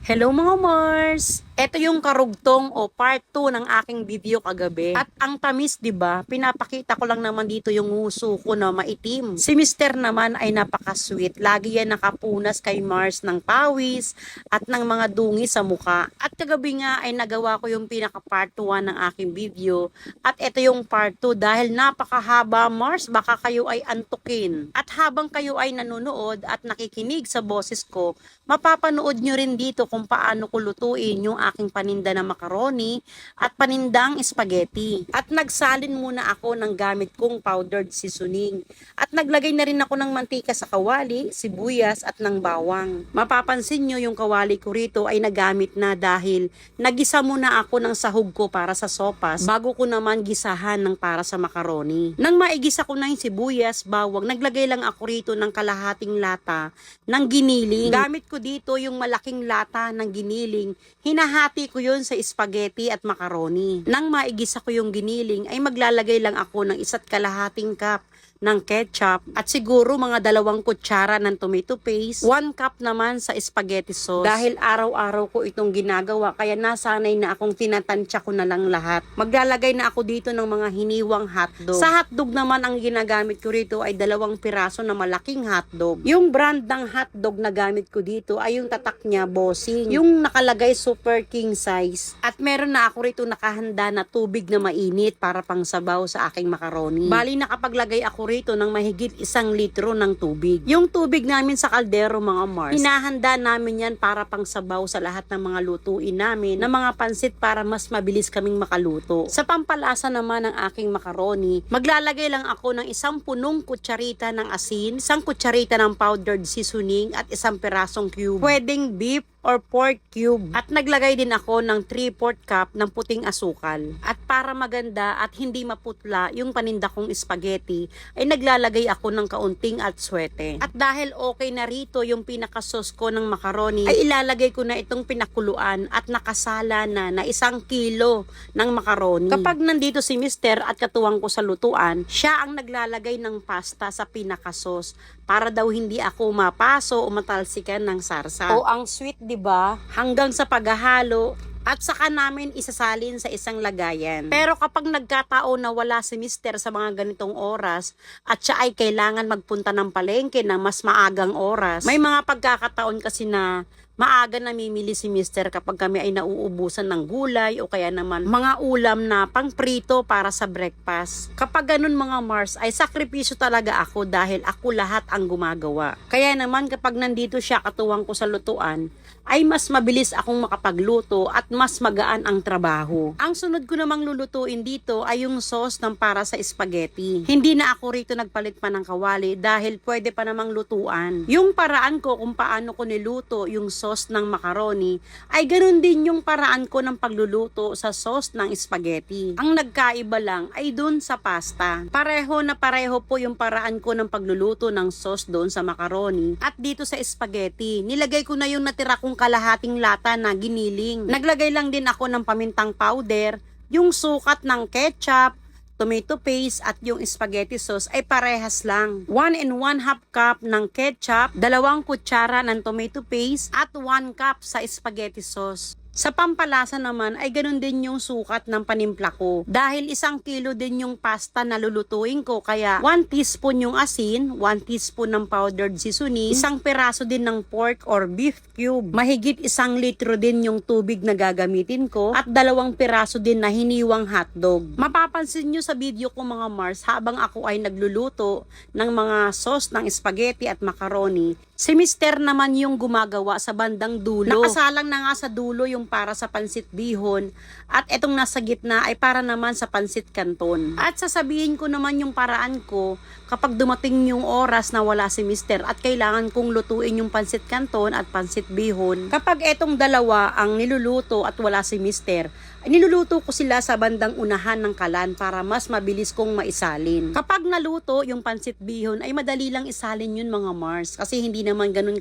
Hello mga Mars! Ito yung karugtong o part 2 ng aking video kagabi. At ang tamis, 'di ba? Pinapakita ko lang naman dito yung nguso ko na maitim. Si Mister naman ay napaka-sweet. Lagi yan nakapunas kay Mars ng pawis at ng mga dungi sa muka. At kagabi nga ay nagawa ko yung pinaka part 1 ng aking video. At ito yung part 2 dahil napakahaba, Mars, baka kayo ay antukin. At habang kayo ay nanonood at nakikinig sa boses ko, mapapanood nyo rin dito kung paano ko lutuin yung aking paninda na macaroni at panindang spaghetti. At nagsalin muna ako ng gamit kong powdered seasoning. At naglagay na rin ako ng mantika sa kawali, sibuyas at ng bawang. Mapapansin nyo yung kawali ko rito ay nagamit na dahil nagisa muna ako ng sahog ko para sa sopas bago ko naman gisahan ng para sa macaroni. Nang maigisa ko na yung sibuyas, bawang, naglagay lang ako rito ng kalahating lata ng giniling. Gamit ko dito yung malaking lata ng giniling. Hinahati ko yun sa spaghetti at macaroni. Nang maigisa ko yung giniling ay maglalagay lang ako ng 1.5 cup ng ketchup at siguro mga 2 kutsara ng tomato paste, 1 cup naman sa spaghetti sauce. Dahil araw-araw ko itong ginagawa kaya nasanay na akong tinatansya ko na lang lahat. Maglalagay na ako dito ng mga hiniwang hotdog. Sa hotdog naman ang ginagamit ko rito ay 2 piraso na malaking hotdog. Yung brand ng hotdog na gamit ko dito ay yung tatak niya bossing. Yung nakalagay super king size. At meron na ako rito nakahanda na tubig na mainit para pang sabaw sa aking macaroni. Bali nakapaglagay ako rito ng mahigit 1 litro ng tubig. Yung tubig namin sa kaldero mga Mars, hinahanda namin yan para pang sabaw sa lahat ng mga lutuin namin na mga pansit para mas mabilis kaming makaluto. Sa pampalasa naman ng aking macaroni, maglalagay lang ako ng 1 punong kutsarita ng asin, 1 kutsarita ng powdered seasoning at 1 pirasong cube. Pwedeng beef or pork cube. At naglagay din ako ng 3/4 cup ng puting asukal. At para maganda at hindi maputla yung paninda kong spaghetti, ay naglalagay ako ng kaunting atswete. At dahil okay na rito yung pinaka-sauce ko ng macaroni, ay ilalagay ko na itong pinakuluan at nakasala na 1 kilo ng macaroni. Kapag nandito si Mister at katuwang ko sa lutuan, siya ang naglalagay ng pasta sa pinaka-sauce para daw hindi ako mapaso o matalsikan ng sarsa. O ang sweet, 'di ba? Hanggang sa paghahalo at saka namin isasalin sa isang lagayan. Pero kapag nagkataon na wala si Mister sa mga ganitong oras at siya ay kailangan magpunta ng palengke ng mas maagang oras, may mga pagkakataon kasi na maaga namimili si Mister kapag kami ay nauubusan ng gulay o kaya naman mga ulam na pangprito para sa breakfast. Kapag ganun mga Mars ay sakripisyo talaga ako dahil ako lahat ang gumagawa. Kaya naman kapag nandito siya katuwang ko sa lutuan, ay mas mabilis akong makapagluto at mas magaan ang trabaho. Ang sunod ko namang lulutuin dito ay yung sauce ng para sa spaghetti. Hindi na ako rito nagpalit pa ng kawali dahil pwede pa namang lutuan. Yung paraan ko kung paano ko niluto yung sauce ng macaroni ay ganoon din yung paraan ko ng pagluluto sa sauce ng spaghetti. Ang nagkaiba lang ay dun sa pasta. Pareho na pareho po yung paraan ko ng pagluluto ng sauce doon sa macaroni at dito sa spaghetti. Nilagay ko na yung natira kong kalahating lata na giniling. Naglagay lang din ako ng pamintang powder, yung sukat ng ketchup, tomato paste at yung spaghetti sauce ay parehas lang. 1 1/2 cup ng ketchup, 2 kutsara ng tomato paste at 1 cup sa spaghetti sauce. Sa pampalasa naman ay ganun din yung sukat ng panimpla ko. Dahil 1 kilo din yung pasta na lulutuin ko kaya 1 teaspoon yung asin, 1 teaspoon ng powdered seasoning, 1 piraso din ng pork or beef cube, mahigit 1 litro din yung tubig na gagamitin ko at 2 piraso din na hiniwang hotdog. Mapapansin nyo sa video ko mga Mars habang ako ay nagluluto ng mga sauce ng spaghetti at macaroni, si Mister naman yung gumagawa sa bandang dulo. Nakasalang na nga sa dulo yung para sa pansit bihon at etong nasa gitna ay para naman sa pansit canton. At sasabihin ko naman yung paraan ko kapag dumating yung oras na wala si Mister at kailangan kong lutuin yung pansit canton at pansit bihon. Kapag etong dalawa ang niluluto at wala si Mister, niluluto ko sila sa bandang unahan ng kalan para mas mabilis kong maisalin. Kapag naluto yung pansit bihon ay madali lang isalin yun mga Mars kasi hindi naman ganun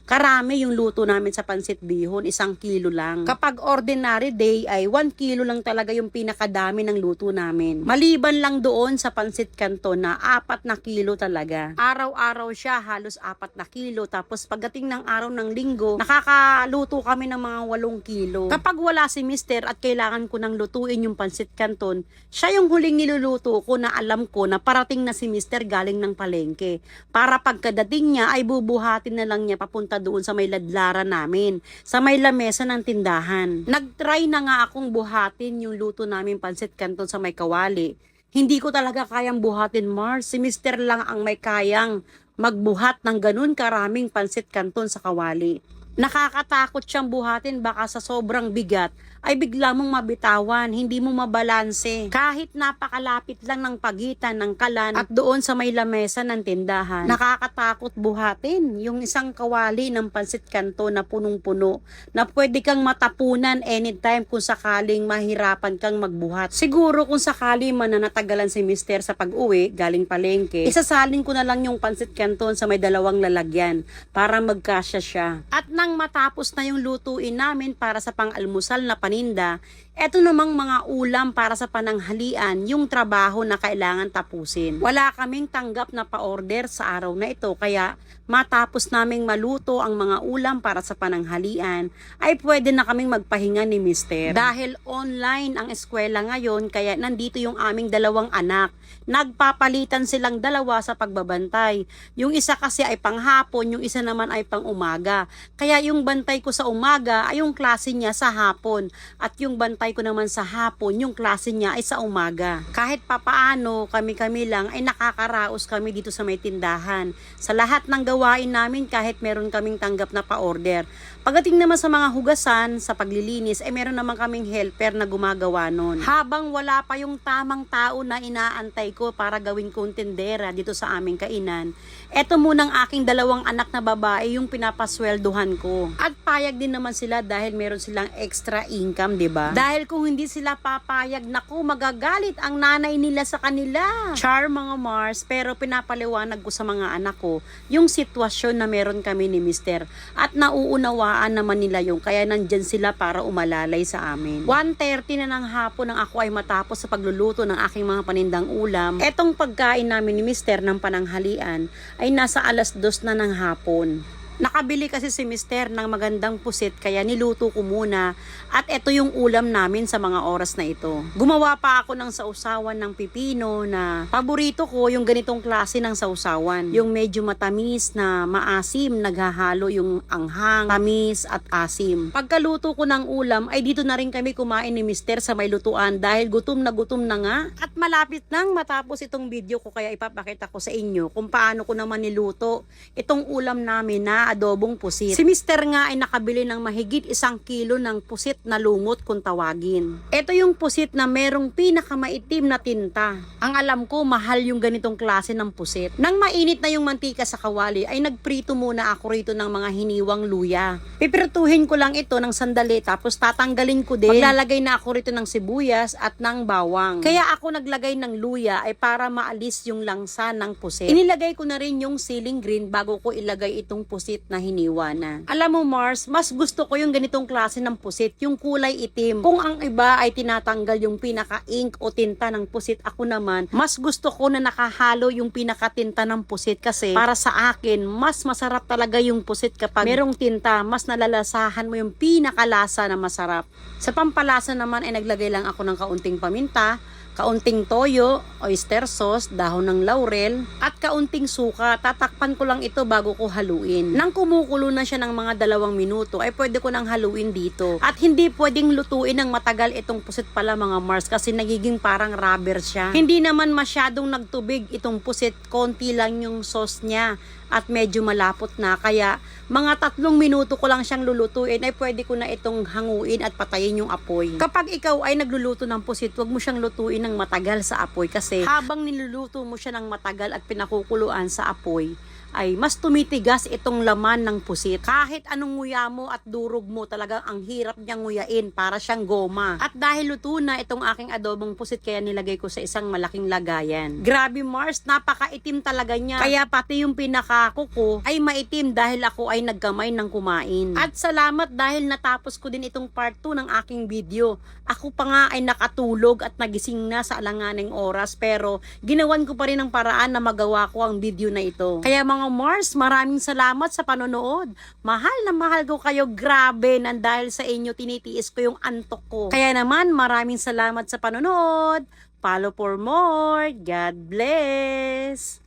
karami yung luto namin sa pansit bihon, 1 kilo lang. lang. Kapag ordinary day ay 1 kilo lang talaga yung pinakadami ng luto namin. Maliban lang doon sa pansit canton na 4 na kilo talaga. Araw-araw siya halos 4 na kilo. Tapos pagdating ng araw ng linggo, nakakaluto kami ng mga 8 kilo. Kapag wala si mister at kailangan ko nang lutuin yung pansit canton, siya yung huling niluluto ko na alam ko na parating na si mister galing ng palengke. Para pagkadating niya ay bubuhatin na lang niya papunta doon sa may ladlaran namin, sa may lamesa ng tindahan. Nag-try na nga akong buhatin yung luto namin pansit canton sa may kawali. Hindi ko talaga kayang buhatin, Mars. Si mister lang ang may kayang magbuhat ng ganun karaming pansit canton sa kawali. Nakakatakot siyang buhatin, baka sa sobrang bigat ay bigla mong mabitawan, hindi mo mabalanse. Kahit napakalapit lang ng pagitan ng kalan at doon sa may lamesa ng tindahan, nakakatakot buhatin yung isang kawali ng pansit canton na punong-puno na pwede kang matapunan anytime kung sakaling mahirapan kang magbuhat. Siguro kung sakali man na natagalan si mister sa pag-uwi galing palengke, isasalin ko na lang yung pansit canton sa may 2 lalagyan para magkasya siya. At nang matapos na yung lutuin namin para sa pang-almusal na paninda, eto namang mga ulam para sa pananghalian, yung trabaho na kailangan tapusin. Wala kaming tanggap na pa-order sa araw na ito, kaya matapos naming maluto ang mga ulam para sa pananghalian, ay pwede na kaming magpahinga ni mister. Dahil online ang eskwela ngayon, kaya nandito yung aming 2 anak. Nagpapalitan silang 2 sa pagbabantay. Yung isa kasi ay panghapon, yung isa naman ay pang umaga. Kaya yung bantay ko sa umaga ay yung klase niya sa hapon. At yung bantay ko naman sa hapon, yung klase niya ay sa umaga. Kahit papaano, kami-kami lang ay nakakaraos kami dito sa may tindahan. Sa lahat ng gawain namin, kahit meron kaming tanggap na pa-order. Pagdating naman sa mga hugasan, sa paglilinis, ay meron naman kaming helper na gumagawa nun. Habang wala pa yung tamang tao na inaantay ko para gawin kong tindera dito sa aming kainan, eto munang aking 2 anak na babae yung pinapasweldohan ko. At payag din naman sila dahil meron silang extra income, 'di ba? Dahil kung hindi sila papayag, naku, magagalit ang nanay nila sa kanila. Char mga Mars, pero pinapaliwanag ko sa mga anak ko yung sitwasyon na meron kami ni mister at nauunawaan naman nila yung kaya nandyan sila para umalalay sa amin. 1:30 na ng hapon nang ako ay matapos sa pagluluto ng aking mga panindang ulam. Etong pagkain namin ni mister ng pananghalian ay nasa 2:00 na ng hapon. Nakabili kasi si mister ng magandang pusit kaya niluto ko muna at ito yung ulam namin sa mga oras na ito. Gumawa pa ako ng sausawan ng pipino na paborito ko yung ganitong klase ng sausawan. Yung medyo matamis na maasim, naghahalo yung anghang, tamis at asim. Pagkaluto ko ng ulam ay dito na rin kami kumain ni mister sa may lutuan dahil gutom na nga. At malapit nang matapos itong video ko kaya ipapakita ko sa inyo kung paano ko naman niluto itong ulam namin na adobong pusit. Si mister nga ay nakabili ng mahigit 1 kilo ng pusit na lumot kung tawagin. Ito yung pusit na merong pinakamaitim na tinta. Ang alam ko, mahal yung ganitong klase ng pusit. Nang mainit na yung mantika sa kawali, ay nagprito muna ako rito ng mga hiniwang luya. Pipirtuhin ko lang ito ng sandali tapos tatanggalin ko din. Maglalagay na ako rito ng sibuyas at ng bawang. Kaya ako naglagay ng luya ay para maalis yung langsa ng pusit. Inilagay ko na rin yung siling green bago ko ilagay itong pusit na hiniwa na. Alam mo Mars, mas gusto ko yung ganitong klase ng pusit, yung kulay itim. Kung ang iba ay tinatanggal yung pinaka-ink o tinta ng pusit, ako naman, mas gusto ko na nakahalo yung pinaka-tinta ng pusit kasi para sa akin, mas masarap talaga yung pusit kapag merong tinta, mas nalalasahan mo yung pinakalasa na masarap. Sa pampalasa naman ay naglagay lang ako ng kaunting paminta, kaunting toyo, oyster sauce, dahon ng laurel, at kaunting suka. Tatakpan ko lang ito bago ko haluin. Nang kumukulo na siya ng mga 2 minuto, ay pwede ko nang haluin dito. At hindi pwedeng lutuin ng matagal itong pusit pala mga Mars kasi nagiging parang rubber siya. Hindi naman masyadong nagtubig itong pusit, konti lang yung sauce niya at medyo malapot na, kaya mga 3 minuto ko lang siyang lulutuin ay pwede ko na itong hanguin at patayin yung apoy. Kapag ikaw ay nagluluto ng pusit, huwag mo siyang lutuin ng matagal sa apoy kasi habang niluluto mo siya ng matagal at pinakukuluan sa apoy, ay mas tumitigas itong laman ng pusit. Kahit anong nguya mo at durog mo, talagang ang hirap niyang nguyain para siyang goma. At dahil luto na itong aking adobong pusit, kaya nilagay ko sa isang malaking lagayan. Grabe Mars, napakaitim talaga niya. Kaya pati yung pinakakuko ay maitim dahil ako ay nagkamay ng kumain. At salamat dahil natapos ko din itong part 2 ng aking video. Ako pa nga ay nakatulog at nagising na sa alanganing oras, pero ginawan ko pa rin ang paraan na magawa ko ang video na ito. Kaya mga Mars, maraming salamat sa panonood. Mahal na mahal ko kayo, grabe, nang dahil sa inyo tinitiis ko yung antok ko. Kaya naman, maraming salamat sa panonood. Follow for more. God bless.